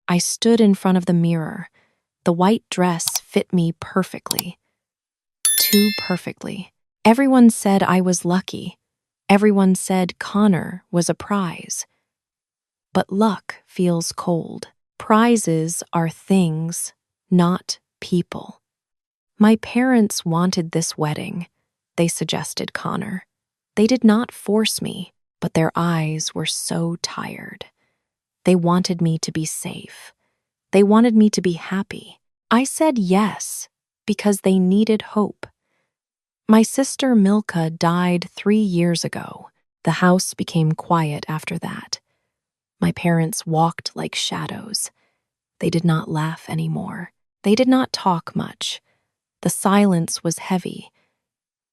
I stood in front of the mirror. The white dress fit me perfectly. Too perfectly. Everyone said I was lucky. Everyone said Connor was a prize. But luck feels cold. Prizes are things, not people. My parents wanted this wedding. They suggested Connor. They did not force me, but their eyes were so tired. They wanted me to be safe. They wanted me to be happy. I said yes, because they needed hope. My sister Milka died 3 years ago. The house became quiet after that. My parents walked like shadows. They did not laugh anymore. They did not talk much. The silence was heavy.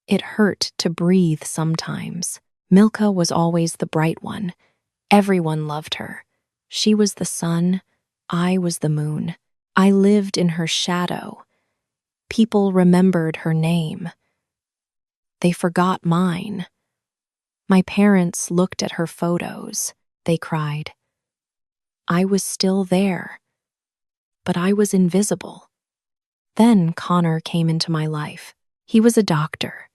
It hurt to breathe sometimes. Milka was always the bright one. Everyone loved her. She was the sun. I was the moon. I lived in her shadow. People remembered her name. They forgot mine. My parents looked at her photos. They cried. I was still there, but I was invisible. Then Connor came into my life. He was a doctor.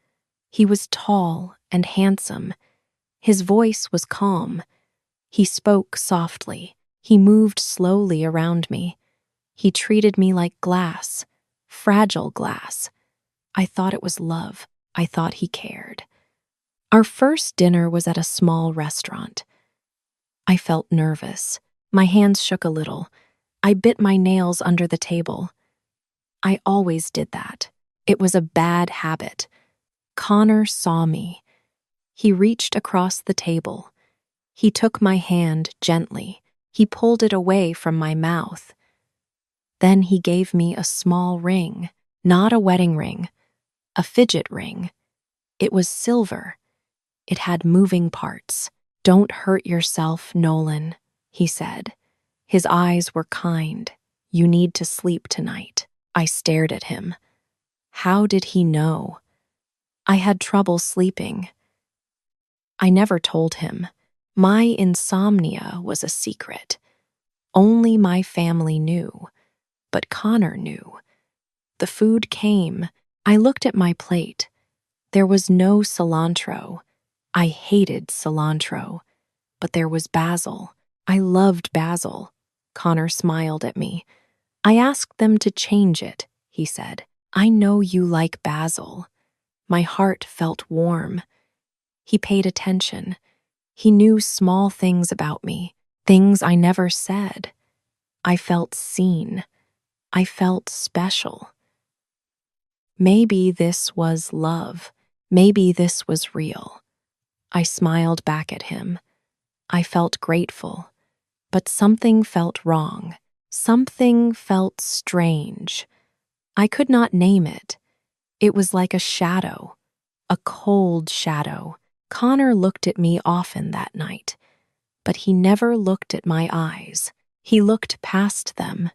He was tall and handsome. His voice was calm. He spoke softly. He moved slowly around me. He treated me like glass, fragile glass. I thought it was love. I thought he cared. Our first dinner was at a small restaurant. I felt nervous. My hands shook a little. I bit my nails under the table. I always did that. It was a bad habit. Connor saw me. He reached across the table. He took my hand gently. He pulled it away from my mouth. Then he gave me a small ring, not a wedding ring, a fidget ring. It was silver. It had moving parts. Don't hurt yourself, Nolan, he said. His eyes were kind. You need to sleep tonight. I stared at him. How did he know? I had trouble sleeping. I never told him. My insomnia was a secret. Only my family knew. But Connor knew. The food came. I looked at my plate. There was no cilantro. I hated cilantro. But there was basil. I loved basil. Connor smiled at me. I asked them to change it, he said. I know you like basil. My heart felt warm. He paid attention. He knew small things about me, things I never said. I felt seen. I felt special. Maybe this was love. Maybe this was real. I smiled back at him. I felt grateful. But something felt wrong. Something felt strange. I could not name it. It was like a shadow, a cold shadow. Connor looked at me often that night, but he never looked at my eyes. He looked past them.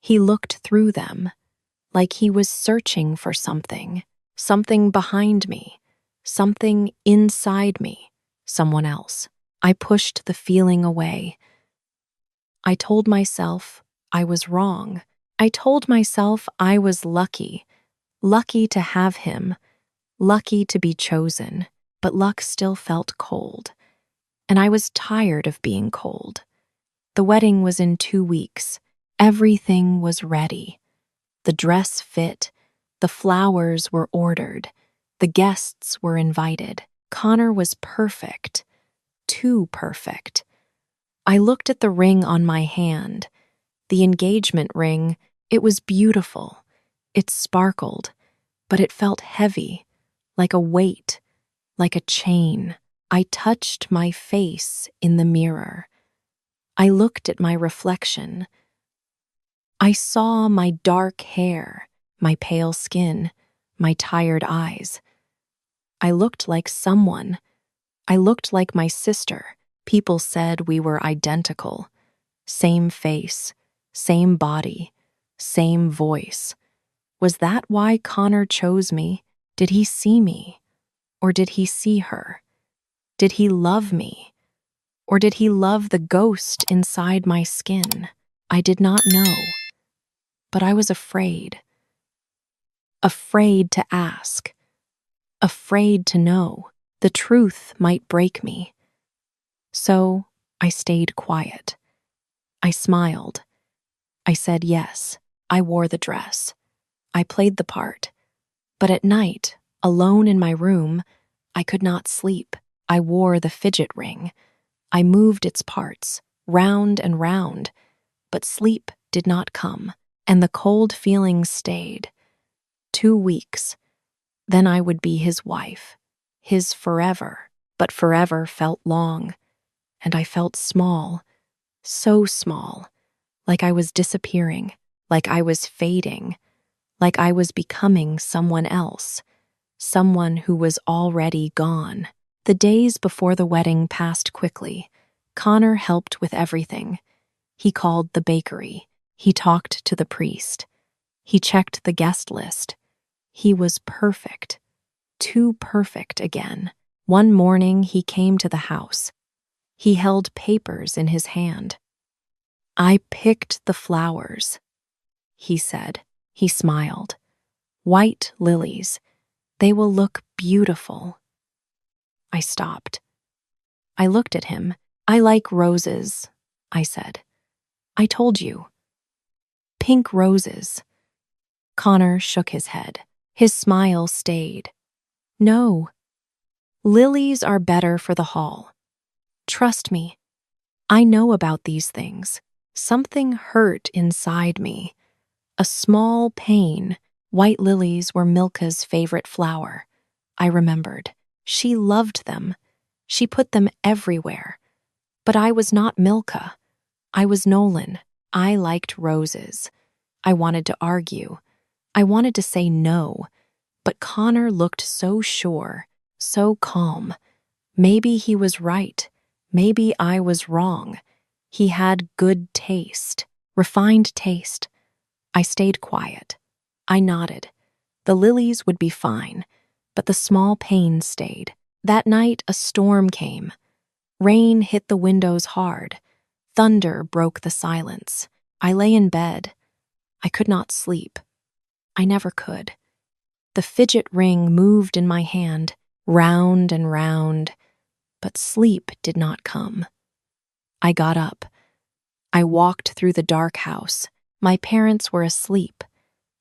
He looked through them, like he was searching for something, something behind me, something inside me, someone else. I pushed the feeling away. I told myself I was wrong. I told myself I was lucky, lucky to have him, lucky to be chosen, but luck still felt cold, and I was tired of being cold. The wedding was in 2 weeks. Everything was ready. The dress fit, the flowers were ordered, the guests were invited. Connor was perfect, too perfect. I looked at the ring on my hand. The engagement ring, it was beautiful. It sparkled, but it felt heavy, like a weight, like a chain. I touched my face in the mirror. I looked at my reflection. I saw my dark hair, my pale skin, my tired eyes. I looked like someone. I looked like my sister. People said we were identical. Same face, same body, same voice. Was that why Connor chose me? Did he see me? Or did he see her? Did he love me? Or did he love the ghost inside my skin? I did not know, but I was afraid. Afraid to ask. Afraid to know. The truth might break me. So I stayed quiet. I smiled. I said yes. I wore the dress. I played the part. But at night, alone in my room, I could not sleep. I wore the fidget ring. I moved its parts, round and round, but sleep did not come, and the cold feelings stayed. 2 weeks. Then I would be his wife, his forever. But forever felt long, and I felt small, so small, like I was disappearing, like I was fading, like I was becoming someone else, someone who was already gone. The days before the wedding passed quickly. Connor helped with everything. He called the bakery. He talked to the priest. He checked the guest list. He was perfect. Too perfect again. One morning he came to the house. He held papers in his hand. "I picked the flowers," he said. He smiled. "White lilies. They will look beautiful." I stopped. I looked at him. "I like roses," I said. "I told you." "Pink roses." Connor shook his head. His smile stayed. "No. Lilies are better for the hall. Trust me. I know about these things." Something hurt inside me. A small pain. White lilies were Milka's favorite flower. I remembered. She loved them. She put them everywhere. But I was not Milka. I was Nolan. I liked roses. I wanted to argue. I wanted to say no. But Connor looked so sure, so calm. Maybe he was right. Maybe I was wrong. He had good taste, refined taste. I stayed quiet. I nodded. The lilies would be fine, but the small pain stayed. That night, a storm came. Rain hit the windows hard. Thunder broke the silence. I lay in bed. I could not sleep. I never could. The fidget ring moved in my hand, round and round, but sleep did not come. I got up. I walked through the dark house. My parents were asleep.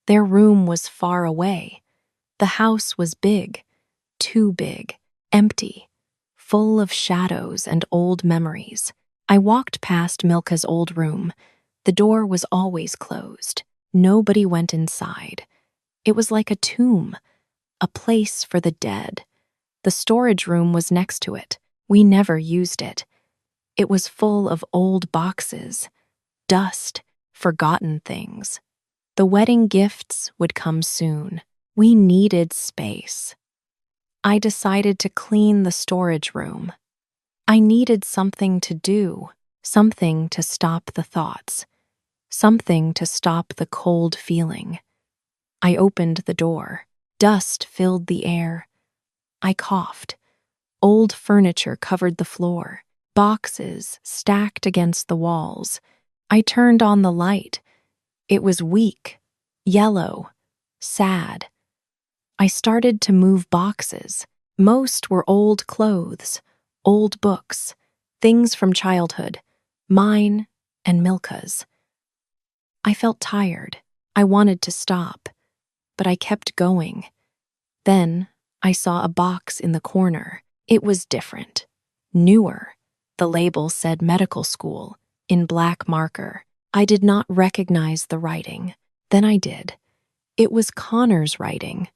Their room was far away. The house was big, too big, empty, full of shadows and old memories. I walked past Milka's old room. The door was always closed. Nobody went inside. It was like a tomb, a place for the dead. The storage room was next to it. We never used it. It was full of old boxes, dust, forgotten things. The wedding gifts would come soon. We needed space. I decided to clean the storage room. I needed something to do, something to stop the thoughts, something to stop the cold feeling. I opened the door. Dust filled the air. I coughed. Old furniture covered the floor, boxes stacked against the walls. I turned on the light. It was weak, yellow, sad. I started to move boxes. Most were old clothes, old books, things from childhood, mine and Milka's. I felt tired. I wanted to stop, but I kept going. Then I saw a box in the corner. It was different, newer. The label said medical school in black marker. I did not recognize the writing. Then I did. It was Connor's writing.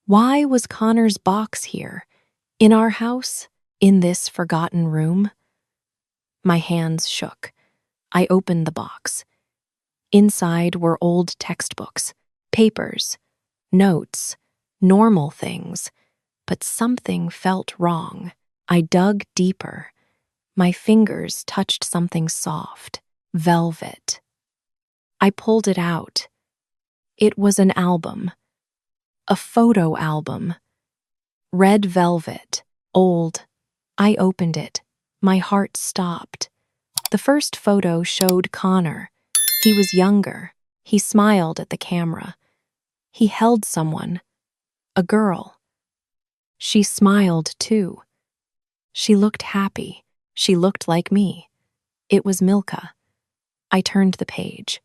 Why was Connor's box here? In our house? In this forgotten room? My hands shook. I opened the box. Inside were old textbooks, papers, notes, normal things. But something felt wrong. I dug deeper. My fingers touched something soft, velvet. I pulled it out. It was an album. A photo album. Red velvet, old. I opened it. My heart stopped. The first photo showed Connor. He was younger. He smiled at the camera. He held someone, a girl. She smiled too. She looked happy. She looked like me. It was Milka. I turned the page.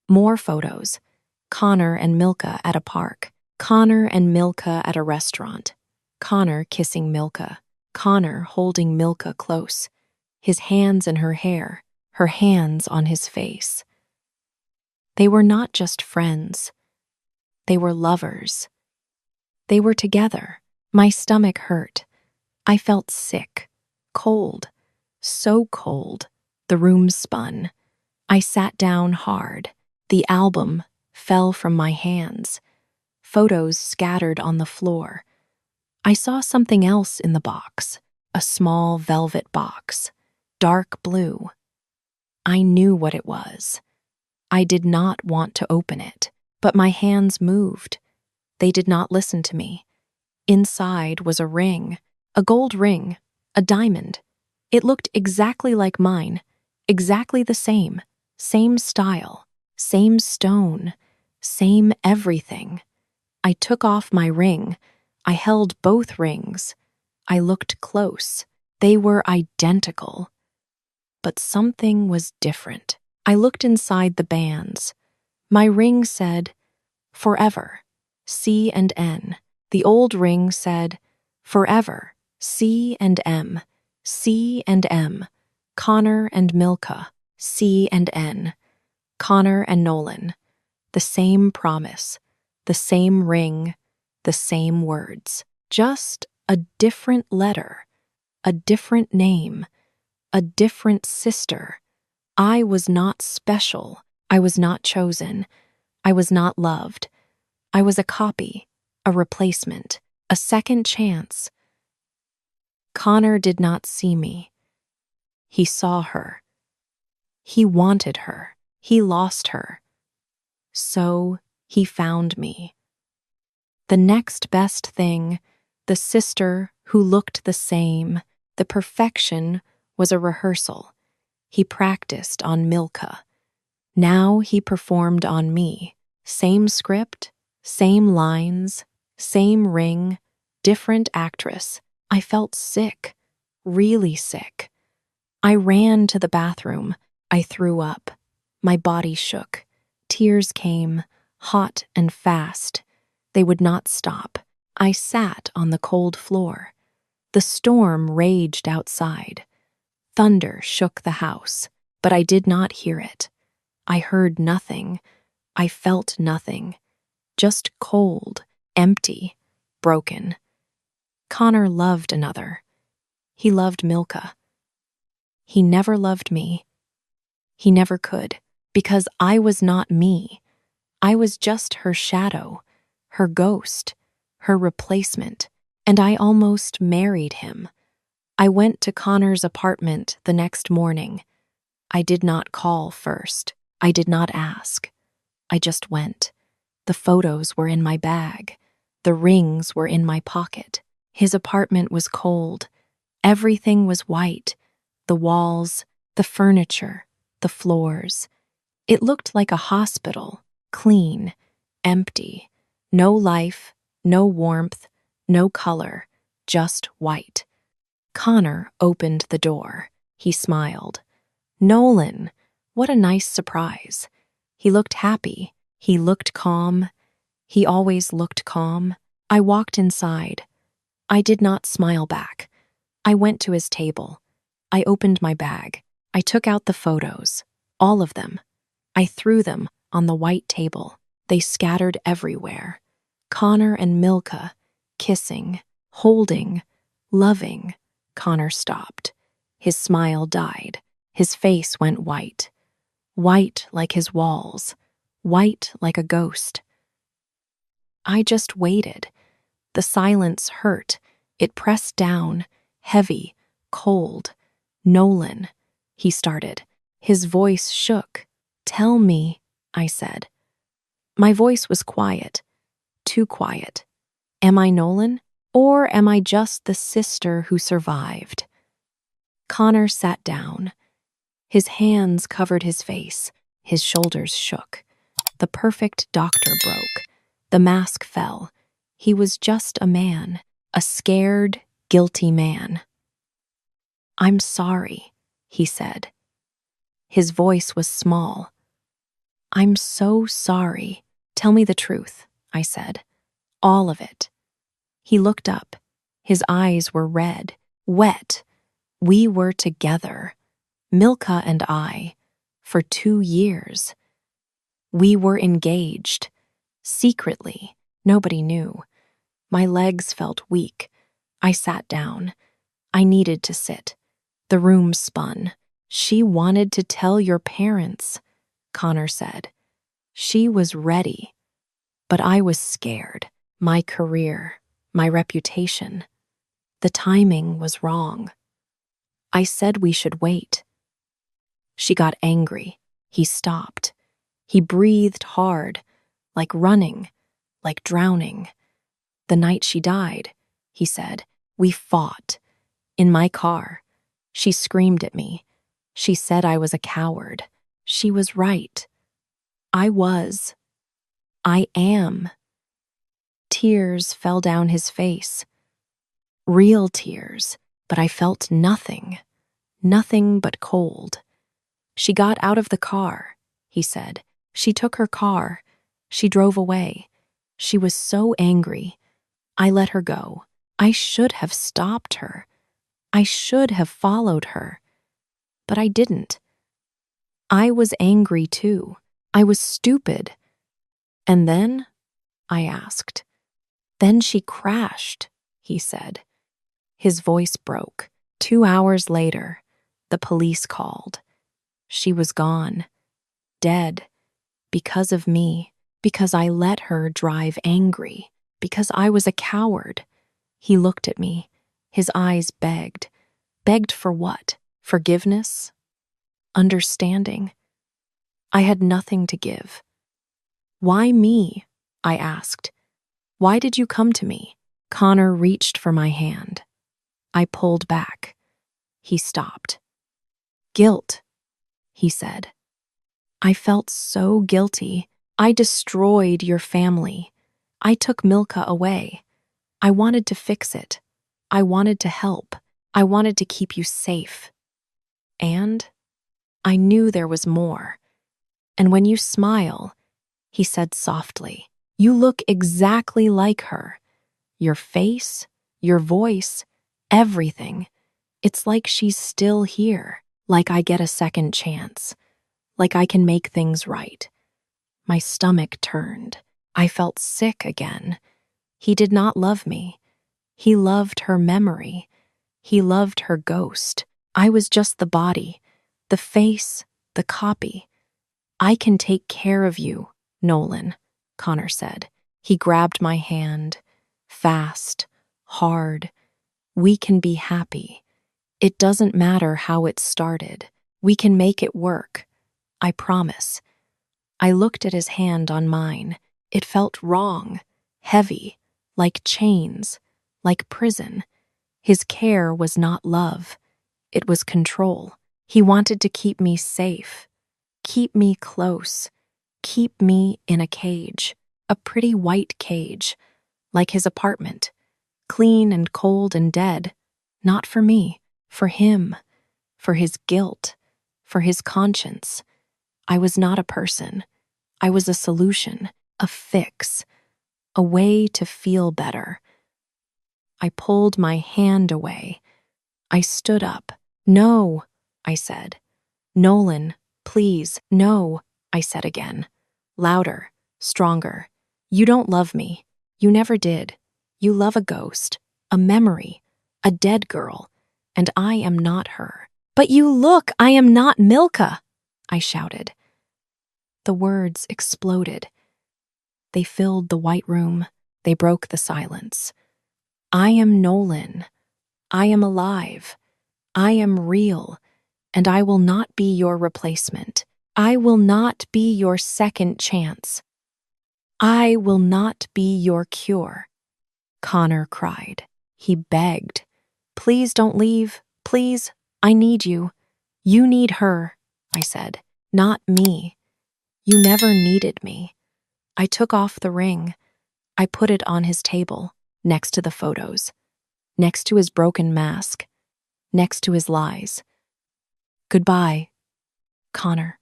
More photos. Connor and Milka at a park. Connor and Milka at a restaurant. Connor kissing Milka. Connor holding Milka close. His hands in her hair. Her hands on his face. They were not just friends. They were lovers. They were together. My stomach hurt. I felt sick. Cold. So cold. The room spun. I sat down hard. The album fell from my hands. Photos scattered on the floor. I saw something else in the box. A small velvet box. Dark blue. I knew what it was. I did not want to open it, but my hands moved. They did not listen to me. Inside was a ring, a gold ring, a diamond. It looked exactly like mine, exactly the same style, same stone, same everything. I took off my ring. I held both rings. I looked close. They were identical. But something was different. I looked inside the bands. My ring said, Forever, C and N. The old ring said, Forever, C and M. C and M. Connor and Milka, C and N. Connor and Nolan. The same promise, the same ring, the same words. Just a different letter, a different name, a different sister. I was not special. I was not chosen. I was not loved. I was a copy, a replacement, a second chance. Connor did not see me. He saw her. He wanted her. He lost her. So he found me. The next best thing, the sister who looked the same, the perfection, was a rehearsal. He practiced on Milka. Now he performed on me. Same script, same lines, same ring, different actress. I felt sick, really sick. I ran to the bathroom. I threw up. My body shook. Tears came, hot and fast. They would not stop. I sat on the cold floor. The storm raged outside. Thunder shook the house, but I did not hear it. I heard nothing. I felt nothing. Just cold, empty, broken. Connor loved another. He loved Milka. He never loved me. He never could, because I was not me. I was just her shadow, her ghost, her replacement, and I almost married him. I went to Connor's apartment the next morning. I did not call first. I did not ask. I just went. The photos were in my bag. The rings were in my pocket. His apartment was cold. Everything was white. The walls, the furniture, the floors. It looked like a hospital, clean, empty. No life, no warmth, no color, just white. Connor opened the door. He smiled. Nolan, what a nice surprise. He looked happy. He looked calm. He always looked calm. I walked inside. I did not smile back. I went to his table. I opened my bag. I took out the photos, all of them. I threw them on the white table. They scattered everywhere. Connor and Milka, kissing, holding, loving. Connor stopped. His smile died. His face went white. White like his walls. White like a ghost. I just waited. The silence hurt. It pressed down, heavy, cold. Nolan, he started. His voice shook. Tell me, I said. My voice was quiet, too quiet. Am I Nolan? Or am I just the sister who survived? Connor sat down. His hands covered his face. His shoulders shook. The perfect doctor broke. The mask fell. He was just a man, a scared, guilty man. "I'm sorry," he said. His voice was small. "I'm so sorry. Tell me the truth," I said. "All of it." He looked up. His eyes were red, wet. We were together, Milka and I, for 2 years. We were engaged. Secretly, nobody knew. My legs felt weak. I sat down. I needed to sit. The room spun. "She wanted to tell your parents," Connor said. "She was ready. But I was scared. My career, my reputation. The timing was wrong. I said we should wait." She got angry. He stopped. He breathed hard, like running, like drowning. "The night she died," he said, "we fought. In my car. She screamed at me. She said I was a coward. She was right. I was. I am." Tears fell down his face. Real tears, but I felt nothing. Nothing but cold. "She got out of the car," he said. "She took her car. She drove away. She was so angry. I let her go. I should have stopped her. I should have followed her. But I didn't. I was angry too. I was stupid." "And then?" I asked. "Then she crashed," he said. His voice broke. 2 hours later, the police called. She was gone. Dead. Because of me. Because I let her drive angry. Because I was a coward. He looked at me. His eyes begged. Begged for what? Forgiveness? Understanding? I had nothing to give. "Why me?" I asked. "Why did you come to me?" Connor reached for my hand. I pulled back. He stopped. "Guilt," he said. "I felt so guilty. I destroyed your family. I took Milka away. I wanted to fix it. I wanted to help. I wanted to keep you safe. And I knew there was more. And when you smile," he said softly, "you look exactly like her. Your face, your voice, everything. It's like she's still here, like I get a second chance, like I can make things right." My stomach turned. I felt sick again. He did not love me. He loved her memory. He loved her ghost. I was just the body, the face, the copy. "I can take care of you, Nolan," Connor said. He grabbed my hand, fast, hard. "We can be happy. It doesn't matter how it started. We can make it work. I promise." I looked at his hand on mine. It felt wrong, heavy, like chains, like prison. His care was not love. It was control. He wanted to keep me safe, keep me close, keep me in a cage, a pretty white cage, like his apartment, clean and cold and dead. Not for me, for him, for his guilt, for his conscience. I was not a person. I was a solution, a fix, a way to feel better. I pulled my hand away. I stood up. "No," I said. "Nolan, please, no," I said again. Louder, stronger. "You don't love me. You never did. You love a ghost, a memory, a dead girl, and I am not her." "But you look, I am not Milka," I shouted. The words exploded. They filled the white room. They broke the silence. "I am Nolan. I am alive. I am real, and I will not be your replacement. I will not be your second chance. I will not be your cure." Connor cried. He begged. "Please don't leave. Please, I need you." "You need her," I said, "not me." You never needed me. I took off the ring. I put it on his table, next to the photos, next to his broken mask, next to his lies. Goodbye, Connor,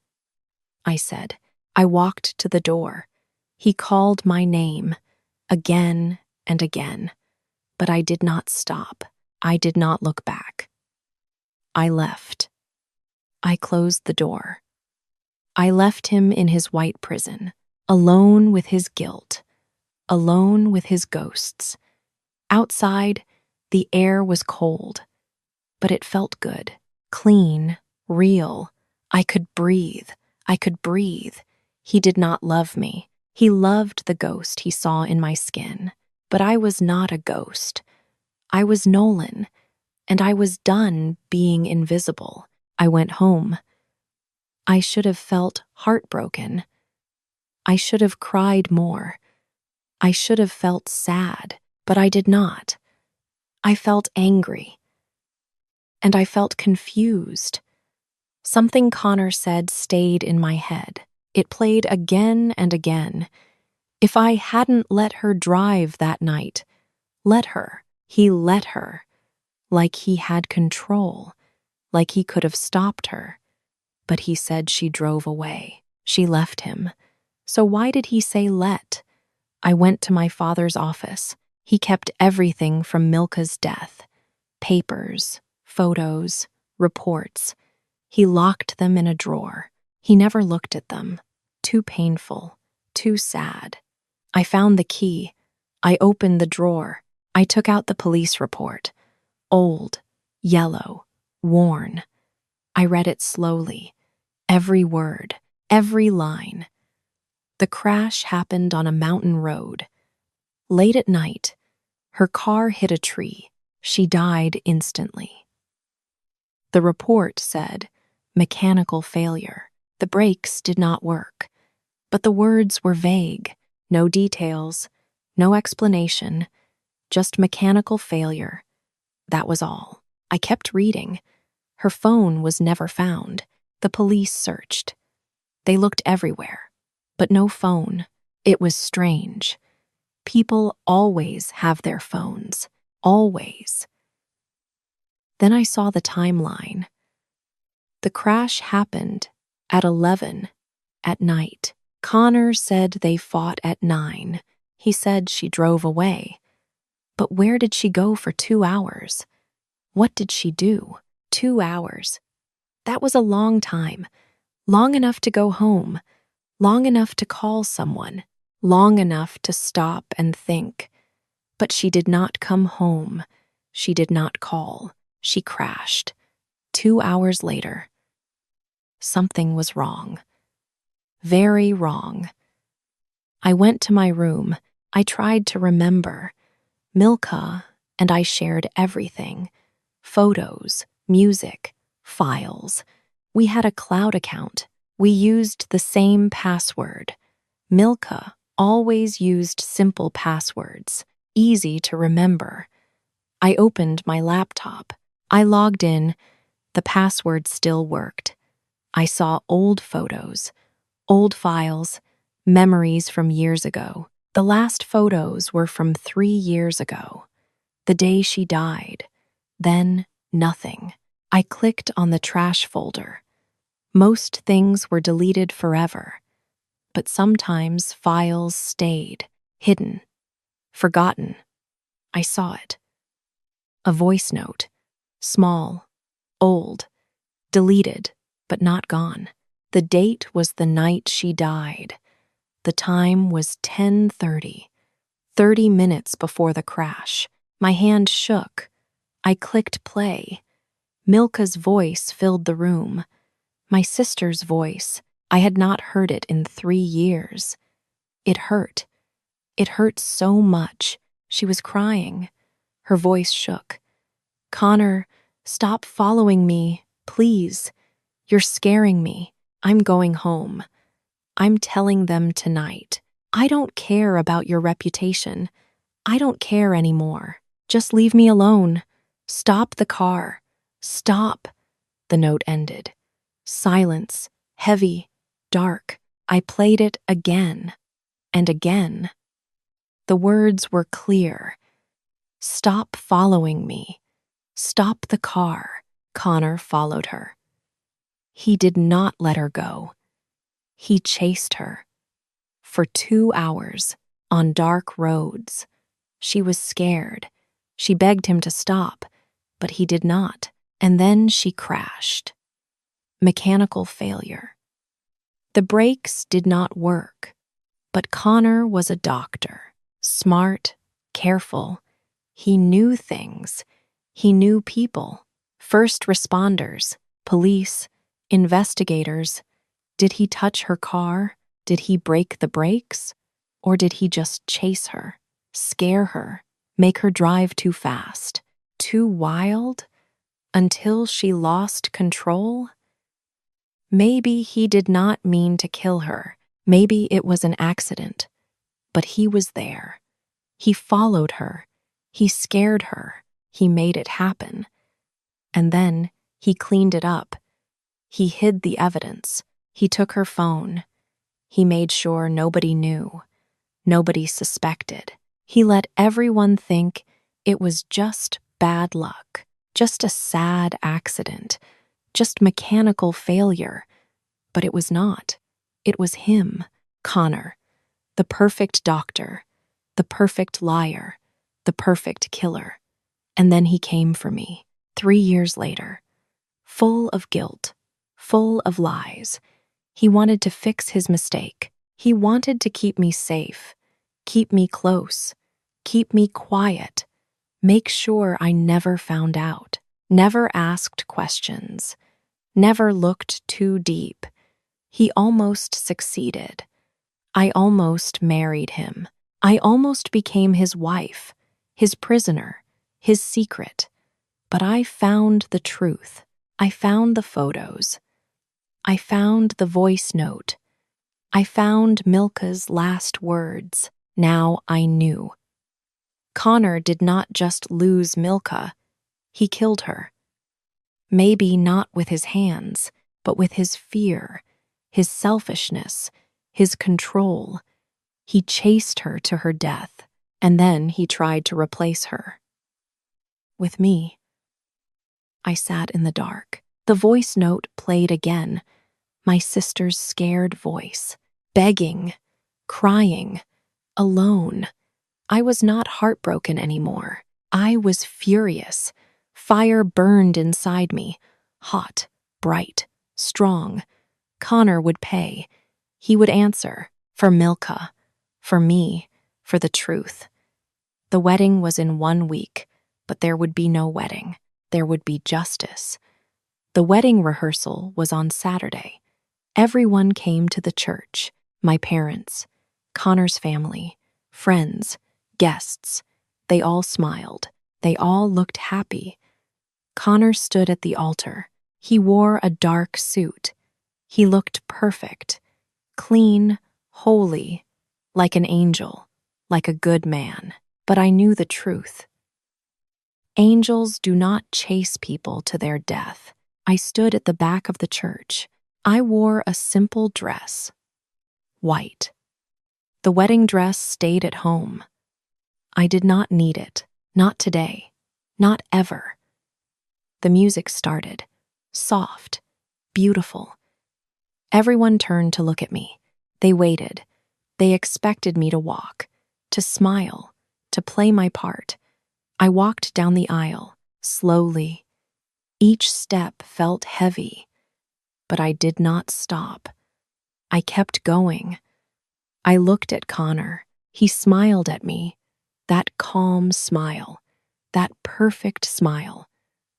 I said. I walked to the door. He called my name again and again, but I did not stop. I did not look back. I left. I closed the door. I left him in his white prison, alone with his guilt, alone with his ghosts. Outside, the air was cold, but it felt good, clean, real. I could breathe. I could breathe. He did not love me. He loved the ghost he saw in my skin. But I was not a ghost. I was Nolan, and I was done being invisible. I went home. I should have felt heartbroken. I should have cried more. I should have felt sad, but I did not. I felt angry. And I felt confused. Something Connor said stayed in my head. It played again and again. If I hadn't let her drive that night, let her. He let her. Like he had control. Like he could have stopped her. But he said she drove away. She left him. So why did he say let? I went to my father's office. He kept everything from Milka's death. Papers, photos, reports. He locked them in a drawer. He never looked at them. Too painful. Too sad. I found the key. I opened the drawer. I took out the police report. Old, yellow, worn. I read it slowly. Every word, every line. The crash happened on a mountain road. Late at night, her car hit a tree. She died instantly. The report said, mechanical failure. The brakes did not work. But the words were vague. No details, no explanation, just mechanical failure. That was all. I kept reading. Her phone was never found. The police searched. They looked everywhere, but no phone. It was strange. People always have their phones. Always. Then I saw the timeline. The crash happened at 11 at night. Connor said they fought at 9. He said she drove away. But where did she go for 2 hours? What did she do? 2 hours. That was a long time. Long enough to go home. Long enough to call someone. Long enough to stop and think. But she did not come home. She did not call. She crashed. 2 hours later. Something was wrong. Very wrong. I went to my room. I tried to remember. Milka and I shared everything. Photos, music, files. We had a cloud account. We used the same password. Milka always used simple passwords, easy to remember. I opened my laptop. I logged in. The password still worked. I saw old photos, old files, memories from years ago. The last photos were from 3 years ago, the day she died. Then, nothing. I clicked on the trash folder. Most things were deleted forever, but sometimes files stayed, hidden, forgotten. I saw it. A voice note, small, old, deleted, but not gone. The date was the night she died. The time was 10:30, 30 minutes before the crash. My hand shook. I clicked play. Milka's voice filled the room. My sister's voice. I had not heard it in 3 years. It hurt. It hurt so much. She was crying. Her voice shook. Connor, stop following me, please. You're scaring me. I'm going home. I'm telling them tonight. I don't care about your reputation. I don't care anymore. Just leave me alone. Stop the car. Stop. The note ended. Silence, heavy, dark. I played it again and again. The words were clear. Stop following me. Stop the car. Connor followed her. He did not let her go. He chased her. For 2 hours, on dark roads. She was scared. She begged him to stop, but he did not. And then she crashed. Mechanical failure. The brakes did not work, but Connor was a doctor. Smart, careful. He knew things. He knew people. First responders, police, investigators. Did he touch her car? Did he break the brakes? Or did he just chase her, scare her, make her drive too fast, too wild, until she lost control? Maybe he did not mean to kill her. Maybe it was an accident. But he was there. He followed her. He scared her. He made it happen. And then he cleaned it up. He hid the evidence. He took her phone. He made sure nobody knew. Nobody suspected. He let everyone think it was just bad luck, just a sad accident, just mechanical failure. But it was not. It was him, Connor, the perfect doctor, the perfect liar, the perfect killer. And then he came for me, 3 years later, full of guilt, full of lies. He wanted to fix his mistake. He wanted to keep me safe, keep me close, keep me quiet, make sure I never found out, never asked questions, never looked too deep. He almost succeeded. I almost married him. I almost became his wife, his prisoner, his secret. But I found the truth. I found the photos. I found the voice note. I found Milka's last words. Now I knew. Connor did not just lose Milka, he killed her. Maybe not with his hands, but with his fear, his selfishness, his control. He chased her to her death, and then he tried to replace her. With me. I sat in the dark. The voice note played again, my sister's scared voice, begging, crying, alone. I was not heartbroken anymore. I was furious. Fire burned inside me, hot, bright, strong. Connor would pay. He would answer, for Milka, for me, for the truth. The wedding was in 1 week, but there would be no wedding. There would be justice. The wedding rehearsal was on Saturday. Everyone came to the church, my parents, Connor's family, friends, guests. They all smiled. They all looked happy. Connor stood at the altar. He wore a dark suit. He looked perfect, clean, holy, like an angel, like a good man. But I knew the truth. Angels do not chase people to their death. I stood at the back of the church. I wore a simple dress, white. The wedding dress stayed at home. I did not need it, not today, not ever. The music started, soft, beautiful. Everyone turned to look at me. They waited. They expected me to walk, to smile, to play my part. I walked down the aisle, slowly. Each step felt heavy, but I did not stop. I kept going. I looked at Connor. He smiled at me. That calm smile, that perfect smile,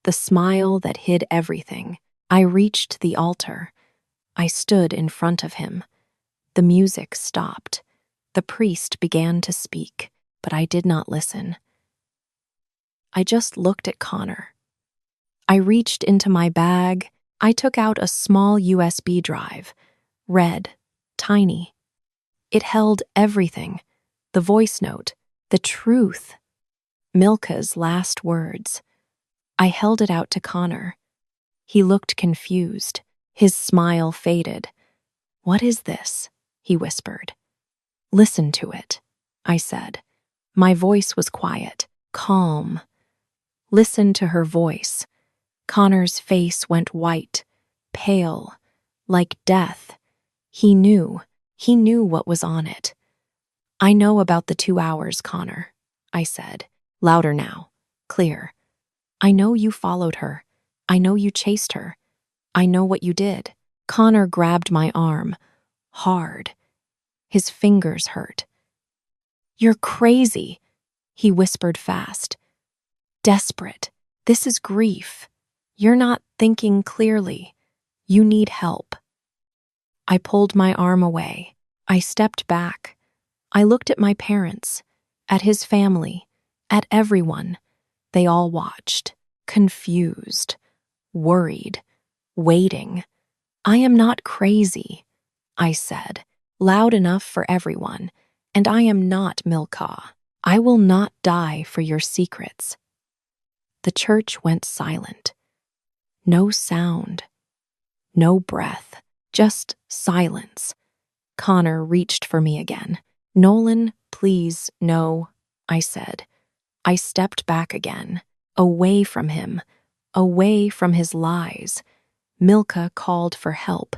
the smile that hid everything. I reached the altar. I stood in front of him. The music stopped. The priest began to speak, but I did not listen. I just looked at Connor. I reached into my bag. I took out a small USB drive, red, tiny. It held everything, the voice note, the truth, Milka's last words. I held it out to Connor. He looked confused. His smile faded. What is this? he whispered. Listen to it, I said. My voice was quiet, calm. Listen to her voice. Connor's face went white, pale, like death. He knew what was on it. I know about the 2 hours, Connor, I said, louder now, clear. I know you followed her. I know you chased her. I know what you did. Connor grabbed my arm, hard. His fingers hurt. You're crazy, he whispered fast. Desperate. This is grief. You're not thinking clearly. You need help. I pulled my arm away. I stepped back. I looked at my parents, at his family, at everyone. They all watched, confused, worried, waiting. I am not crazy, I said, loud enough for everyone, and I am not Milka. I will not die for your secrets. The church went silent. No sound, no breath, just silence. Connor reached for me again. Nolan, please, no, I said. I stepped back again, away from him, away from his lies. Milka called for help.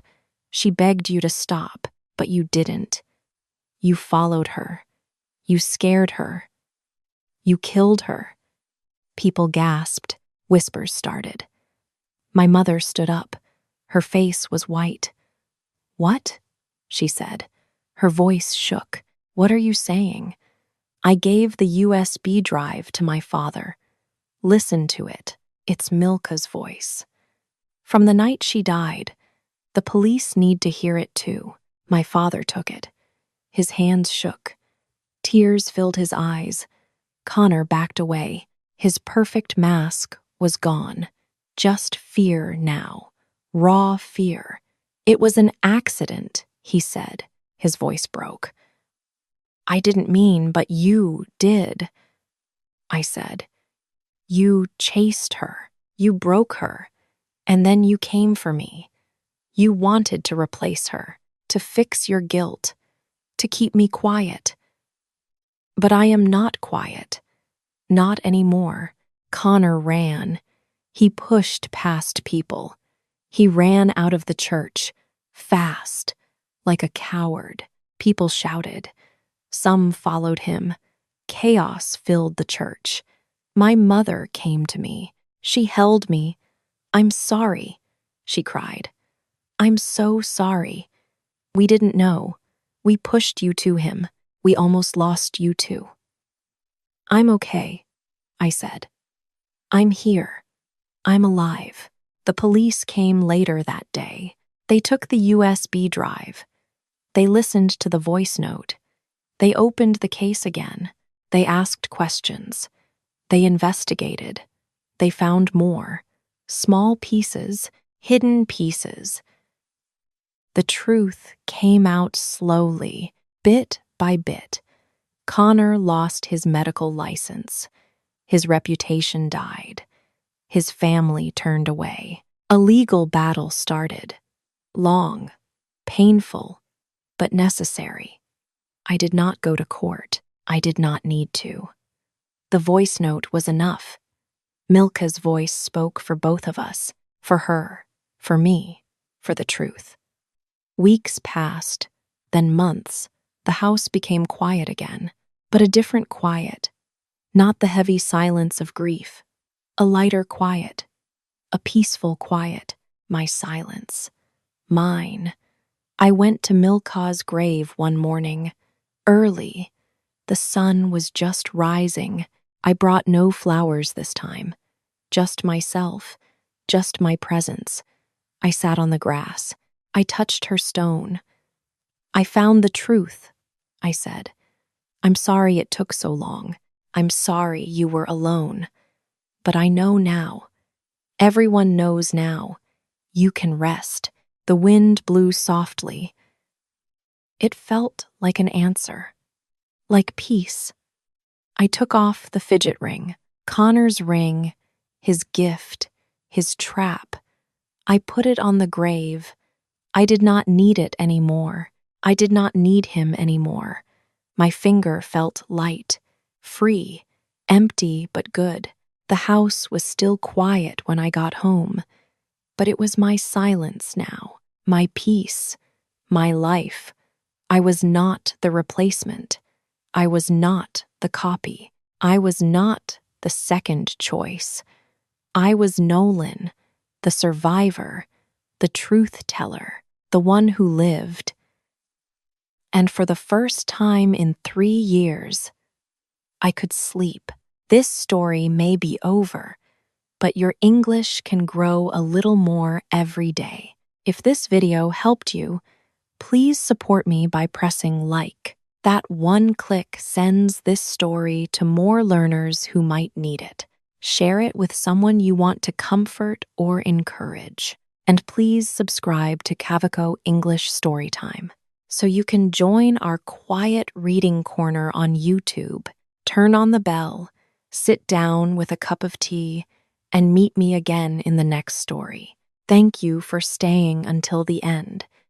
She begged you to stop, but you didn't. You followed her. You scared her. You killed her. People gasped. Whispers started. My mother stood up. Her face was white. What? She said. Her voice shook. What are you saying? I gave the USB drive to my father. Listen to it. It's Milka's voice. From the night she died, the police need to hear it too. My father took it. His hands shook. Tears filled his eyes. Connor backed away. His perfect mask was gone. Just fear now. Raw fear. It was an accident, he said. His voice broke. I didn't mean, but you did, I said. You chased her. You broke her. And then you came for me. You wanted to replace her, to fix your guilt, to keep me quiet. But I am not quiet. Not anymore. Connor ran. He pushed past people. He ran out of the church, fast, like a coward. People shouted. Some followed him. Chaos filled the church. My mother came to me. She held me. I'm sorry, she cried. I'm so sorry. We didn't know. We pushed you to him. We almost lost you too. I'm okay, I said. I'm here. I'm alive. The police came later that day. They took the USB drive. They listened to the voice note. They opened the case again. They asked questions. They investigated. They found more. Small pieces, hidden pieces. The truth came out slowly, bit by bit. Connor lost his medical license. His reputation died. His family turned away. A legal battle started. Long, painful, but necessary. I did not go to court. I did not need to. The voice note was enough. Milka's voice spoke for both of us, for her, for me, for the truth. Weeks passed, then months. The house became quiet again, but a different quiet. Not the heavy silence of grief. A lighter quiet. A peaceful quiet. My silence. Mine. I went to Milka's grave one morning, early. The sun was just rising. I brought no flowers this time. Just myself. Just my presence. I sat on the grass. I touched her stone. I found the truth, I said. I'm sorry it took so long. I'm sorry you were alone. But I know now. Everyone knows now. You can rest. The wind blew softly. It felt like an answer. Like peace. I took off the fidget ring. Connor's ring. His gift. His trap. I put it on the grave. I did not need it anymore. I did not need him anymore. My finger felt light, free, empty but good. The house was still quiet when I got home, but it was my silence now, my peace, my life. I was not the replacement. I was not the copy. I was not the second choice. I was Nolan, the survivor, the truth teller, the one who lived. And for the first time in 3 years, I could sleep. This story may be over, but your English can grow a little more every day. If this video helped you, please support me by pressing like. That one click sends this story to more learners who might need it. Share it with someone you want to comfort or encourage. And please subscribe to Kavico English Storytime so you can join our quiet reading corner on YouTube. Turn on the bell, sit down with a cup of tea, and meet me again in the next story. Thank you for staying until the end.